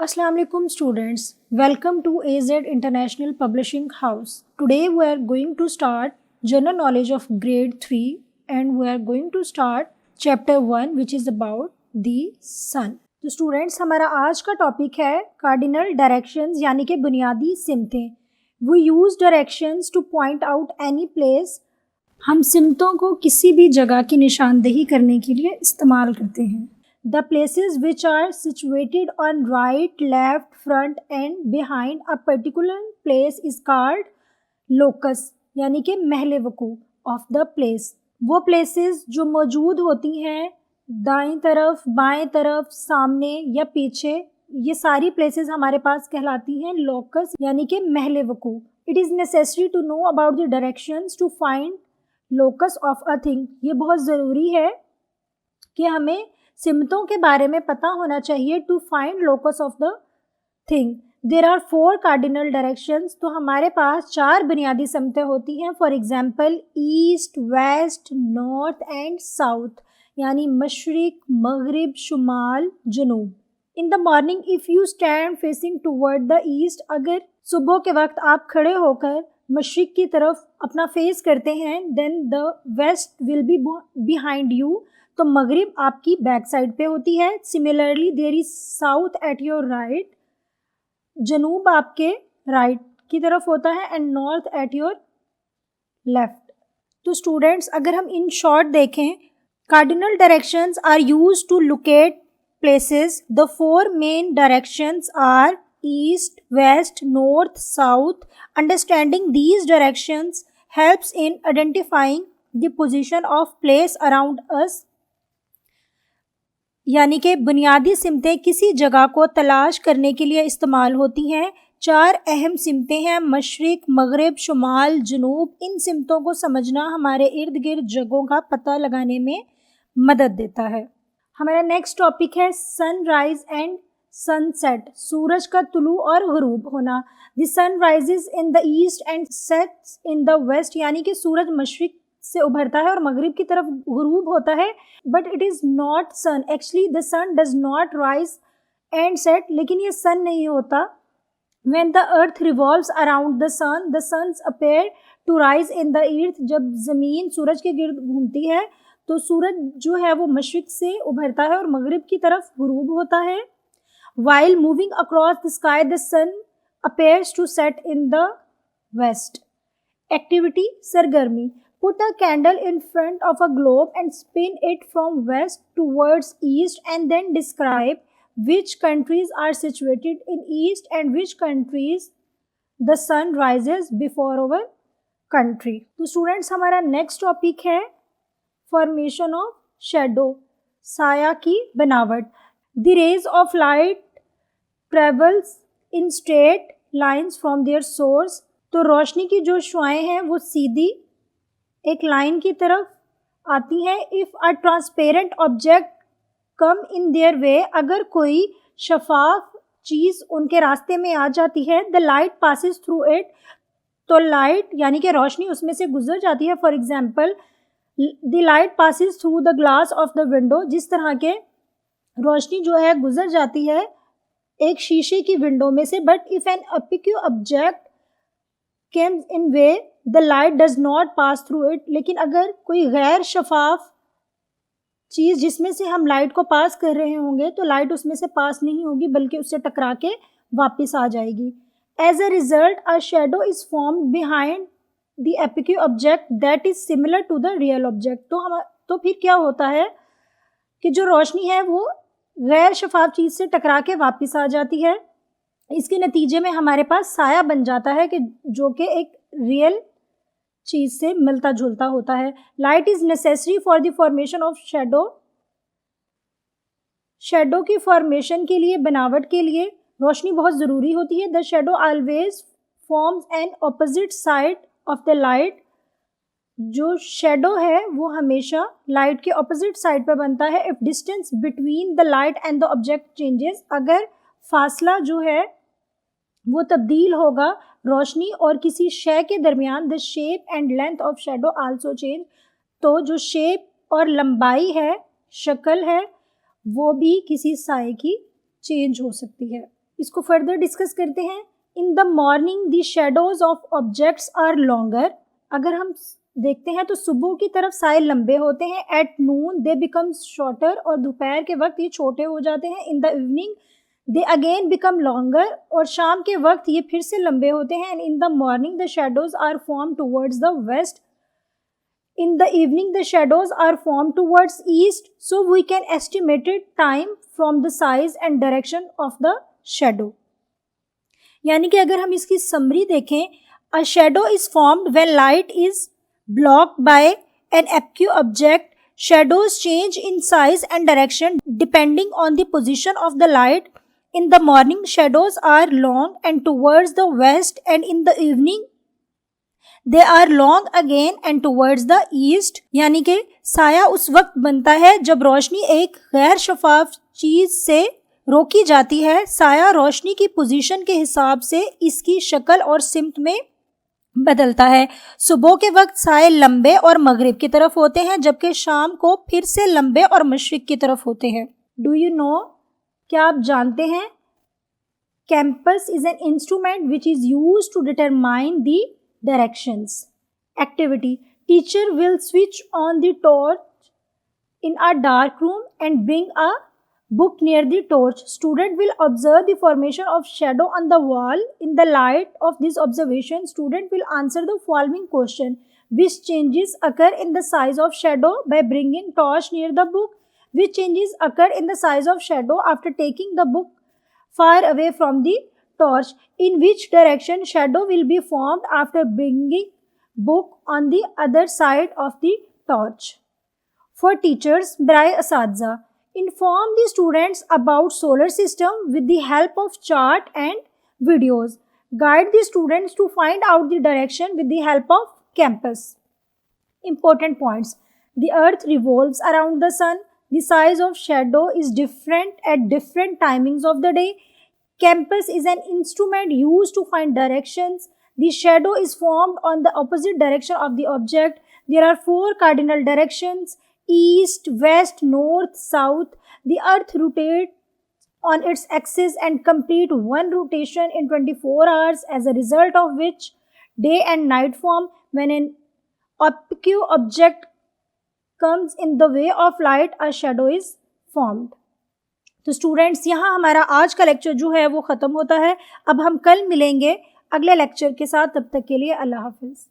Assalamu alaikum students. Welcome to AZ International Publishing House. Today we are going to start General Knowledge of Grade 3 and we are going to start Chapter 1 which is about the Sun. तो students हमारा आज का topic है cardinal directions यानी कि बुनियादी सिमतें. We use directions to point out any place. हम सिमतों को किसी भी जगह की निशानदेही करने के लिए इस्तेमाल करते हैं. The places which are situated on right, left, front and behind a particular place is called locus यानी कि महल वकू of the place. वो places जो मौजूद होती हैं दाईं तरफ, बाएं तरफ, सामने या पीछे, ये सारी places हमारे पास कहलाती हैं locus यानी कि महल वकू. It is necessary to know about the directions to find locus of a thing. ये बहुत ज़रूरी है कि हमें सिमतों के बारे में पता होना चाहिए to find locus of the thing. There are 4 cardinal directions. तो हमारे पास 4 बुनियादी सिमतें होती हैं. For example east, west, north and south यानी मशरिक, मगरिब, शुमाल, जनूब. In the morning if you stand facing toward the east, अगर सुबह के वक्त आप खड़े होकर मशरिक की तरफ अपना फेस करते हैं, then the west will be behind you. तो मगरिब आपकी बैक साइड पे होती है. Similarly there is south at your right. जनूब आपके राइट की तरफ होता है and north at your left. तो स्टूडेंट्स अगर हम इन शॉर्ट देखें, cardinal directions are used to locate places. The 4 main directions are east, west, north, south. Understanding these directions helps in identifying the position of place around us. यानी कि बुनियादी सिमतें किसी जगह को तलाश करने के लिए इस्तेमाल होती हैं. 4 अहम सिमतें हैं मशरिक, मगरिब, शुमाल, जनूब. इन सिमतों को समझना हमारे इर्द गिर्द जगहों का पता लगाने में मदद देता है. हमारा नेक्स्ट टॉपिक है सनराइज एंड सनसेट. सूरज का तुलू और गुरूब होना. The sun rises in the east and sets in the west यानी कि सूरज मशरिक से उभरता है और मगरिब की तरफ गुरूब होता है. But it is not sun. Actually the sun does not rise and set. लेकिन ये सन नहीं होता. When the earth revolves around the suns appear to rise in the earth. जब ज़मीन सूरज के गिर्द घूमती है तो सूरज जो है वो मशरिक से उभरता है और मगरिब की तरफ गुरूब होता है. While moving across the sky the sun appears to set in the west. Activity सरगर्मी. Put a candle in front of a globe and spin it from west towards east and then describe which countries are situated in east and which countries the sun rises before our country. तो students हमारा next topic है formation of shadow, साया की बनावट. The rays of light travels in straight lines from their source. तो रोशनी की जो शुआएं हैं वो सीधी एक लाइन की तरफ आती हैं. If a transparent object come in their way, अगर कोई शफाफ चीज़ उनके रास्ते में आ जाती है, the light passes through it. तो लाइट यानी कि रोशनी उसमें से गुजर जाती है. For example the light passes through the glass of the window. जिस तरह के रोशनी जो है गुजर जाती है एक शीशे की विंडो में से. But if an opaque object Kemps in way the light does not pass through it. लेकिन अगर कोई गैर शफाफ चीज़ जिसमें से हम लाइट को पास कर रहे होंगे तो लाइट उसमें से पास नहीं होगी बल्कि उससे टकरा के वापस आ जाएगी. As a result a shadow is form behind the epic object that is similar to the real object. तो फिर क्या होता है कि जो रोशनी है वो गैर शफाफ चीज़ से टकरा के वापस आ जाती है. इसके नतीजे में हमारे पास साया बन जाता है कि जो कि एक रियल चीज़ से मिलता जुलता होता है. Light is necessary for the formation of shadow. Shadow की फॉर्मेशन के लिए, बनावट के लिए रोशनी बहुत ज़रूरी होती है. The shadow always forms an opposite side of the light. जो शेडो है वो हमेशा लाइट के ऑपोजिट साइड पर बनता है. If distance between the light and the object changes, अगर फासला जो है वो तब्दील होगा रोशनी और किसी शय के दरमियान, the shape and length of shadow also change. तो जो शेप और लंबाई है, शक्ल है, वो भी किसी साए की चेंज हो सकती है. इसको फर्दर डिस्कस करते हैं। In the morning the shadows of objects are longer. अगर हम देखते हैं तो सुबह की तरफ साए लंबे होते हैं। At noon they become shorter, और दोपहर के वक्त ये छोटे हो जाते हैं। In the evening they again become longer, और शाम के वक्त ये फिर से लंबे होते हैं। And in the morning the shadows are form towards the west. In the evening the shadows are formed towards east, so we can estimate time from the size and direction of the shadow. यानी कि अगर हम इसकी summary देखें, a shadow is formed when light is blocked by an aqueous object. Shadows change in size and direction depending on the position of the light. In the morning shadows are long and towards the west, and in the evening they are long again and towards the east. यानी कि साया उस वक्त बनता है जब रोशनी एक गैर शफाफ चीज से रोकी जाती है। साया रोशनी की पोजीशन के हिसाब से इसकी शक्ल और सिमत में बदलता है। सुबह के वक्त साए लंबे और मगरिब की तरफ होते हैं, जबकि शाम को फिर से लंबे और मशरिक की तरफ होते हैं। डू यू नो, क्या आप जानते हैं, compass is an instrument which is used to determine the directions. Activity. Teacher will switch on the torch in a dark room and bring a book near the torch. Student will observe the formation of shadow on the wall. In the light of this observation, student will answer the following question. Which changes occur in the size of shadow by bringing torch near the book? Which changes occur in the size of shadow after taking the book far away from the torch? In which direction shadow will be formed after bringing book on the other side of the torch? For teachers, Brai Asatza, inform the students about solar system with the help of chart and videos. Guide the students to find out the direction with the help of campus. Important points. The earth revolves around the sun. The size of shadow is different at different timings of the day. Campus is an instrument used to find directions. The shadow is formed on the opposite direction of the object. There are 4 cardinal directions: east, west, north, south. The earth rotates on its axis and complete one rotation in 24 hours, as a result of which day and night form. When an aqueous object comes in the way of light, a shadow is formed. तो students, यहाँ हमारा आज का lecture जो है वो ख़त्म होता है। अब हम कल मिलेंगे अगले लेक्चर के साथ। तब तक के लिए अल्लाह हाफिज़।